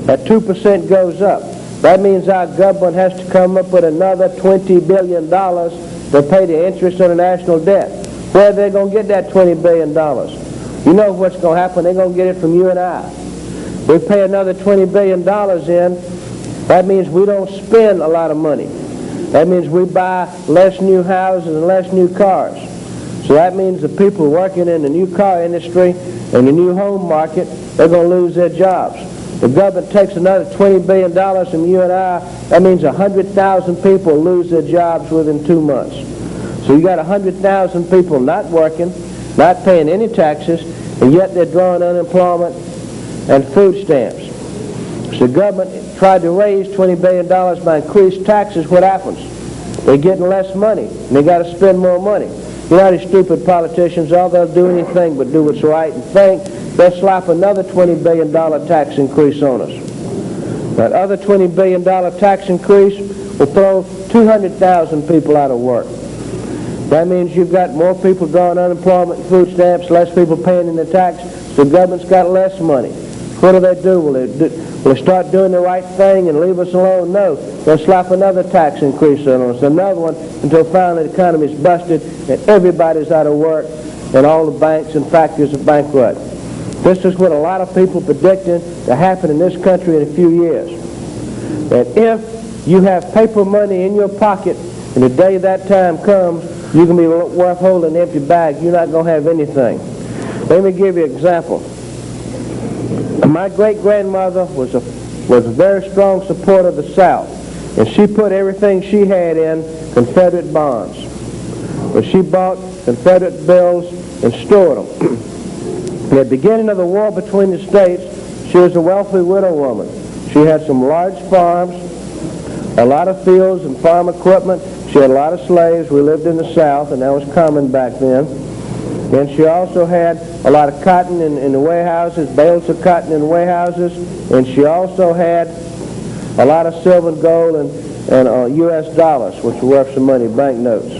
That 2% goes up. That means our government has to come up with another $20 billion to pay the interest on the national debt. Where are they going to get that $20 billion? You know what's going to happen. They're going to get it from you and I. We pay another $20 billion in. That means we don't spend a lot of money. That means we buy less new houses and less new cars. So that means the people working in the new car industry and the new home market, they're going to lose their jobs. The government takes another $20 billion from you and I. That means 100,000 people lose their jobs within 2 months. So you got 100,000 people not working, not paying any taxes, and yet they're drawing unemployment and food stamps. So the government tried to raise $20 billion by increased taxes. What happens? They're getting less money, and they got to spend more money. You know, these stupid politicians, all they'll do anything but do what's right and think they'll slap another $20 billion tax increase on us. That other $20 billion tax increase will throw 200,000 people out of work. That means you've got more people drawing unemployment and food stamps, less people paying in the tax, so the government's got less money. What do? Will they start doing the right thing and leave us alone? No. They'll slap another tax increase on us, another one, until finally the economy's busted and everybody's out of work and all the banks and factories are bankrupt. This is what a lot of people predicting to happen in this country in a few years. That if you have paper money in your pocket and the day that time comes, you can be worth holding an empty bag. You're not going to have anything. Let me give you an example. My great-grandmother was a very strong supporter of the South, and she put everything she had in Confederate bonds. But she bought Confederate bills and stored them. At the beginning of the war between the states, she was a wealthy widow woman. She had some large farms, a lot of fields and farm equipment. She had a lot of slaves. We lived in the South, and that was common back then. And she also had a lot of cotton in the warehouses, bales of cotton in the warehouses, and she also had a lot of silver and gold and U.S. dollars, which were worth some money, banknotes.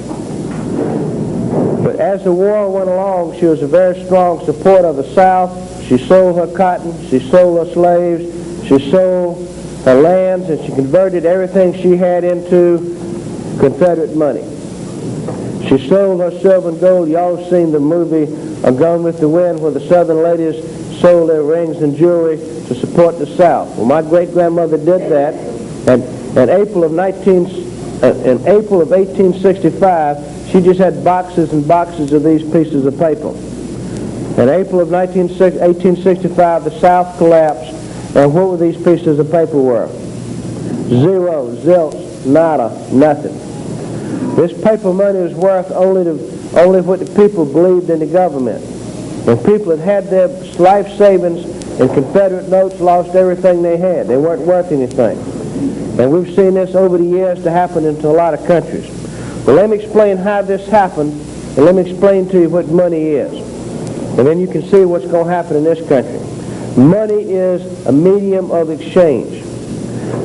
But as the war went along, she was a very strong supporter of the South. She sold her cotton, she sold her slaves, she sold her lands, and she converted everything she had into Confederate money. She sold her silver and gold. You all seen the movie Gone with the Wind, where the Southern ladies sold their rings and jewelry to support the South. Well, my great-grandmother did that, and in April of 1865, she just had boxes and boxes of these pieces of paper. In April of 1865, the South collapsed, and what were these pieces of paper worth? Zero, zilch, nada, nothing. This paper money was worth only what the people believed in the government. When people had their life savings in Confederate notes, lost everything they had. They weren't worth anything. And we've seen this over the years to happen into a lot of countries. But let me explain how this happened, and let me explain to you what money is. And then you can see what's going to happen in this country. Money is a medium of exchange.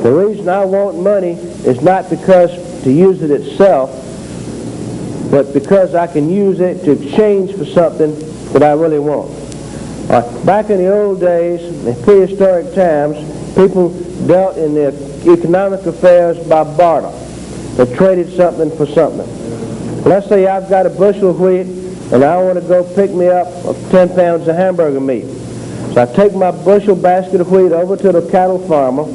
The reason I want money is not because to use it itself, but because I can use it to exchange for something that I really want. Back in the old days, in prehistoric times, people dealt in their economic affairs by barter. They traded something for something. Let's say I've got a bushel of wheat and I want to go pick me up 10 pounds of hamburger meat. So I take my bushel basket of wheat over to the cattle farmer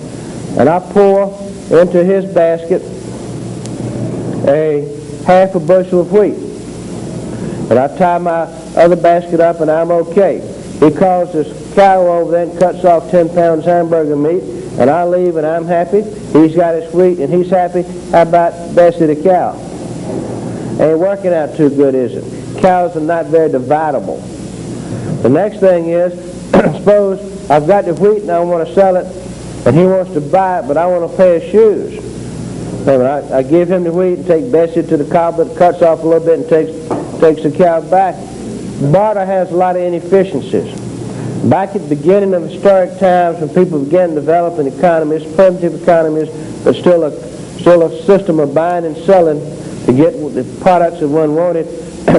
and I pour into his basket a half a bushel of wheat. And I tie my other basket up and I'm okay. He calls this cow over there and cuts off 10 pounds hamburger meat, and I leave and I'm happy. He's got his wheat and he's happy. How about Bessie the cow? Ain't working out too good, is it? Cows are not very dividable. The next thing is, suppose I've got the wheat and I want to sell it, and he wants to buy it, but I want a pair of shoes. I give him the wheat and take Bessie to the cobbler, cuts off a little bit and takes the cow back. Barter has a lot of inefficiencies. Back at the beginning of historic times, when people began developing economies, primitive economies, but still a system of buying and selling to get the products that one wanted,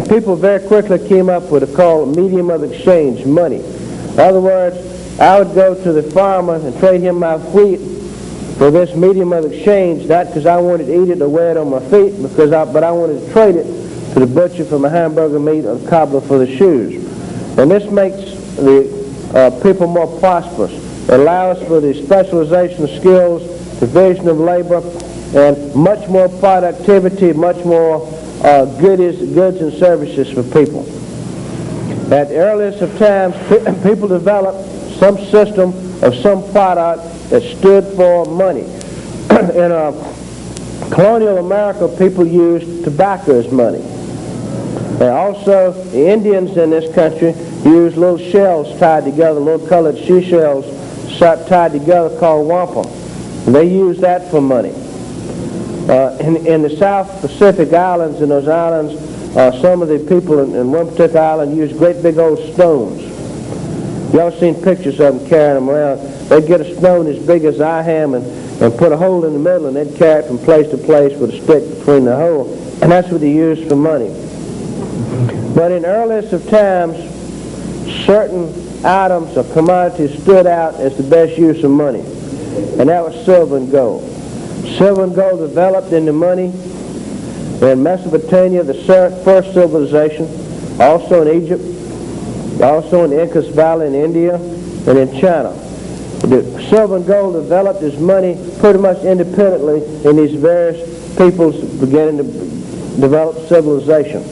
people very quickly came up with a called medium of exchange, money. In other words, I would go to the farmer and trade him my wheat for this medium of exchange, not because I wanted to eat it or wear it on my feet, but I wanted to trade it to the butcher for my hamburger meat or the cobbler for the shoes. And this makes the people more prosperous. It allows for the specialization of skills, division of labor, and much more productivity, much more goods and services for people. At the earliest of times, people developed some system of some product that stood for money. In colonial America, people used tobacco as money. And also, the Indians in this country used little shells tied together, little colored seashells tied together called wampum. And they used that for money. In the South Pacific Islands, in those islands, some of the people in one particular island used great big old stones. Y'all seen pictures of them carrying them around. They'd get a stone as big as I am and put a hole in the middle, and they'd carry it from place to place with a stick between the hole. And that's what they used for money. But in the earliest of times, certain items or commodities stood out as the best use of money. And that was silver and gold. Silver and gold developed into money in Mesopotamia, the first civilization, also in Egypt, also in the Incas Valley in India, and in China. The silver and gold developed as money pretty much independently in these various peoples beginning to develop civilization.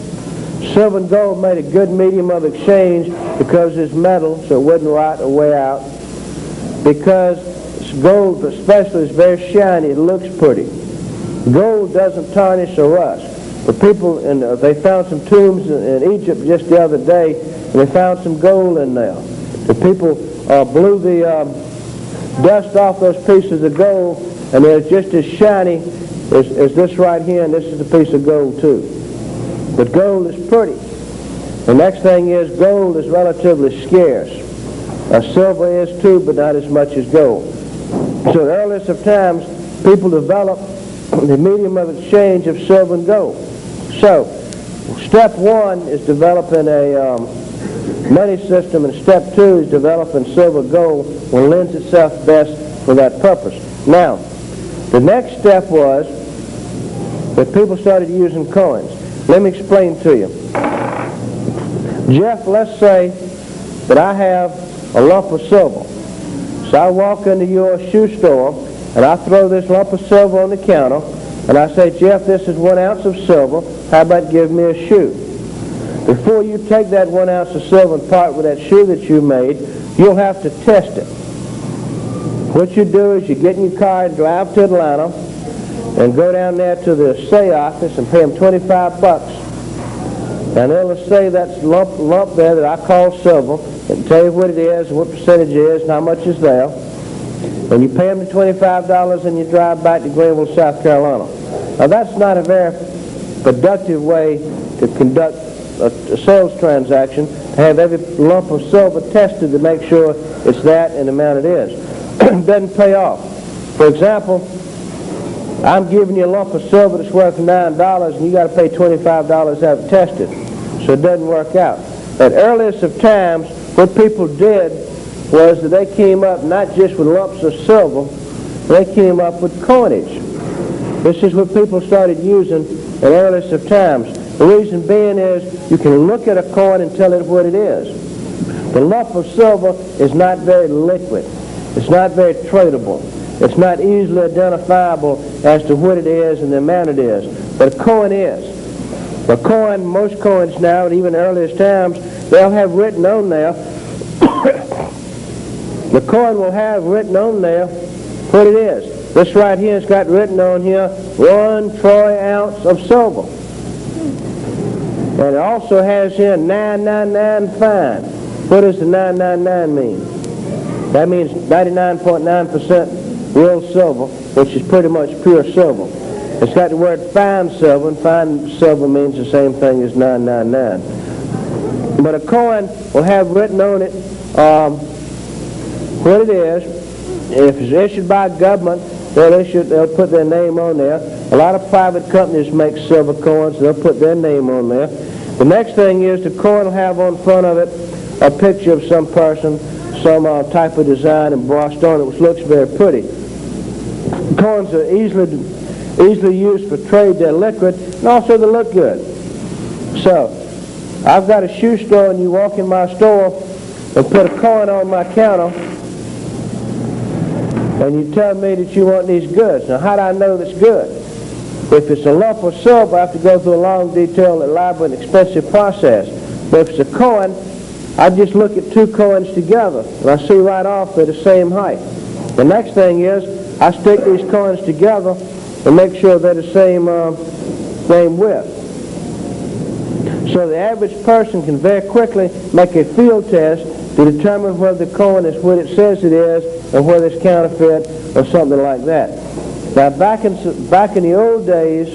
Silver and gold made a good medium of exchange because it's metal, so it wouldn't rot or wear out. Because gold especially is very shiny, it looks pretty. Gold doesn't tarnish or rust. The people, they found some tombs in Egypt just the other day, and they found some gold in there. The people blew the dust off those pieces of gold, and they're just as shiny as this right here, and this is a piece of gold too. But gold is pretty. The next thing is gold is relatively scarce. Silver is too, but not as much as gold. So the earliest of times, people developed the medium of exchange of silver and gold. So, step one is developing a money system, and step two is developing silver gold, which lends itself best for that purpose. Now, the next step was that people started using coins. Let me explain to you. Jeff, let's say that I have a lump of silver. So I walk into your shoe store, and I throw this lump of silver on the counter, and I say, Jeff, this is 1 ounce of silver. How about give me a shoe? Before you take that 1 ounce of silver and part with that shoe that you made, you'll have to test it. What you do is you get in your car and drive to Atlanta and go down there to the say office and pay them $25. And they'll say that lump there that I call silver, and tell you what it is, what percentage it is, and how much is there. And you pay them the $25 and you drive back to Greenville, South Carolina. Now that's not a very productive way to conduct a sales transaction, to have every lump of silver tested to make sure it's that and the amount it is. It doesn't pay off. For example, I'm giving you a lump of silver that's worth $9 and you got to pay $25 to have it tested. So it doesn't work out. At earliest of times, what people did was that they came up not just with lumps of silver, they came up with coinage. This is what people started using at earliest of times. The reason being is you can look at a coin and tell it what it is. The lump of silver is not very liquid. It's not very tradable. It's not easily identifiable as to what it is and the amount it is. But a coin is. A coin, most coins now, and even earliest times, they'll have written on there, the coin will have written on there what it is. This right here has got written on here 1 troy ounce of silver. And it also has here 999 fine. What does the 999 mean? That means 99.9% real silver, which is pretty much pure silver. It's got the word fine silver, and fine silver means the same thing as 999. But a coin will have written on it what it is. If it's issued by a government, they'll put their name on there. A lot of private companies make silver coins, they'll put their name on there. The next thing is the coin will have on front of it a picture of some person, some type of design embossed on it, which looks very pretty. Coins are easily used for trade. They're liquid, and also they look good. So, I've got a shoe store, and you walk in my store and put a coin on my counter, and you tell me that you want these goods. Now, how do I know that's good? If it's a lump of silver, I have to go through a long, detailed, elaborate, and expensive process. But if it's a coin, I just look at two coins together, and I see right off they're the same height. The next thing is, I stick these coins together and make sure they're the same width. So the average person can very quickly make a field test to determine whether the coin is what it says it is or whether it's counterfeit or something like that. Now, back in the old days,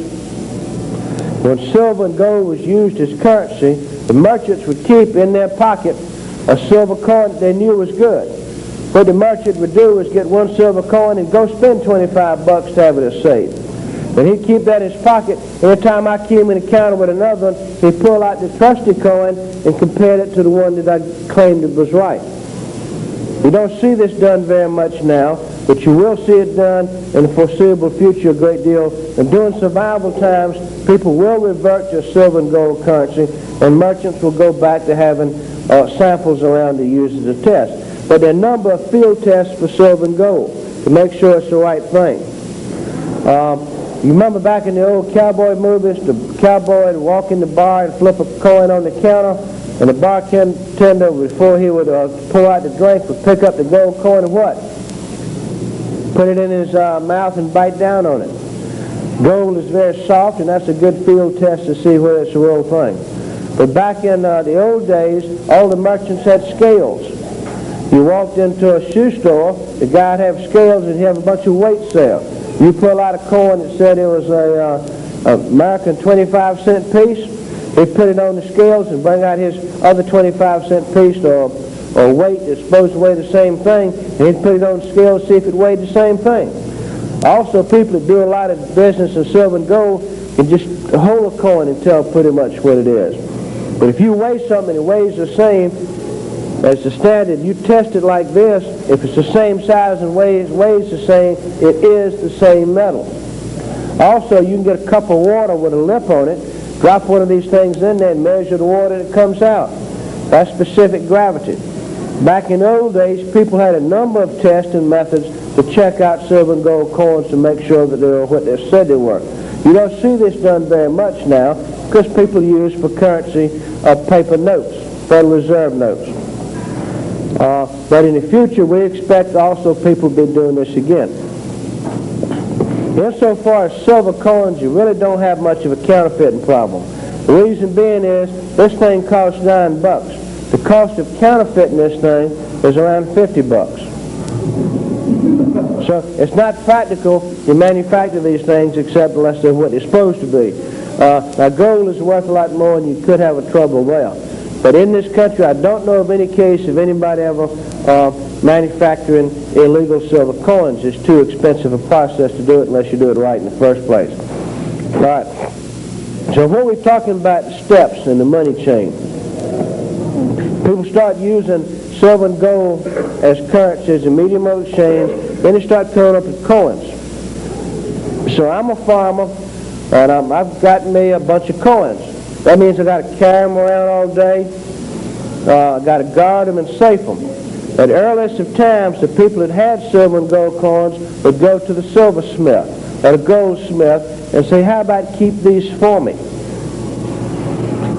when silver and gold was used as currency, the merchants would keep in their pocket a silver coin that they knew was good. What the merchant would do is get one silver coin and go spend $25 to have it as saved. But he'd keep that in his pocket. Every time I came in the counter with another one, he'd pull out the trusty coin and compare it to the one that I claimed it was right. You don't see this done very much now, but you will see it done in the foreseeable future a great deal. And during survival times, people will revert to silver and gold currency, and merchants will go back to having samples around to use as a test. But there are a number of field tests for silver and gold to make sure it's the right thing. You remember back in the old cowboy movies, the cowboy would walk in the bar and flip a coin on the counter, and the bartender, before he would pour out the drink, would pick up the gold coin and what? Put it in his mouth and bite down on it. Gold is very soft, and that's a good field test to see whether it's a real thing. But back in the old days, all the merchants had scales. You walked into a shoe store, the guy would have scales and he'd have a bunch of weights there. You pull out a coin that said it was a American 25-cent piece, he'd put it on the scales and bring out his other 25-cent piece or weight that's supposed to weigh the same thing, and he'd put it on the scale to see if it weighed the same thing. Also, people that do a lot of business in silver and gold can just hold a coin and tell pretty much what it is. But if you weigh something that weighs the same as the standard, you test it like this. If it's the same size and weighs the same, it is the same metal. Also, you can get a cup of water with a lip on it, drop one of these things in there and measure the water that comes out. That's specific gravity. Back in the old days, people had a number of testing methods to check out silver and gold coins to make sure that they were what they said they were. You don't see this done very much now because people use for currency paper notes, Federal Reserve notes. But in the future, we expect also people to be doing this again. Insofar as silver coins, you really don't have much of a counterfeiting problem. The reason being is this thing costs $9. The cost of counterfeiting this thing is around $50. So it's not practical to manufacture these things except unless they're what they're supposed to be. Now gold is worth a lot more and you could have a trouble there. But in this country, I don't know of any case of anybody ever manufacturing illegal silver coins. It's too expensive a process to do it unless you do it right in the first place. All right. So when we're talking about steps in the money chain, people start using silver and gold as currencies and medium of exchange, then they start coming up with coins. So I'm a farmer, and I've got me a bunch of coins. That means I got to carry them around all day. I got to guard them and safe them. At the earliest of times, the people that had silver and gold coins would go to the silversmith or the goldsmith and say, how about keep these for me?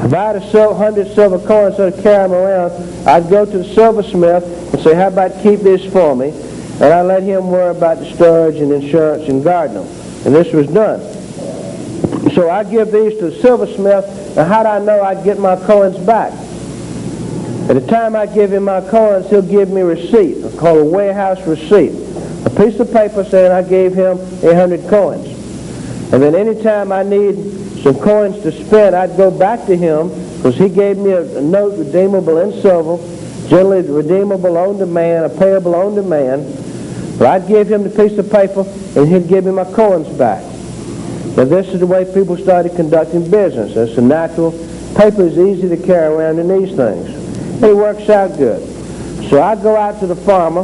If I had 100 silver coins so to carry them around, I'd go to the silversmith and say, how about keep these for me? And I'd let him worry about the storage and insurance and guarding them. And this was done. So I give these to the silversmith, and how do I know I'd get my coins back? At the time I give him my coins, he'll give me a receipt, called a warehouse receipt. A piece of paper saying I gave him 100 coins. And then any time I need some coins to spend, I'd go back to him, because he gave me a note redeemable in silver, generally redeemable on demand, or payable on demand. But I'd give him the piece of paper, and he'd give me my coins back. Now this is the way people started conducting business. It's a natural. Paper is easy to carry around in these things. It works out good. So I go out to the farmer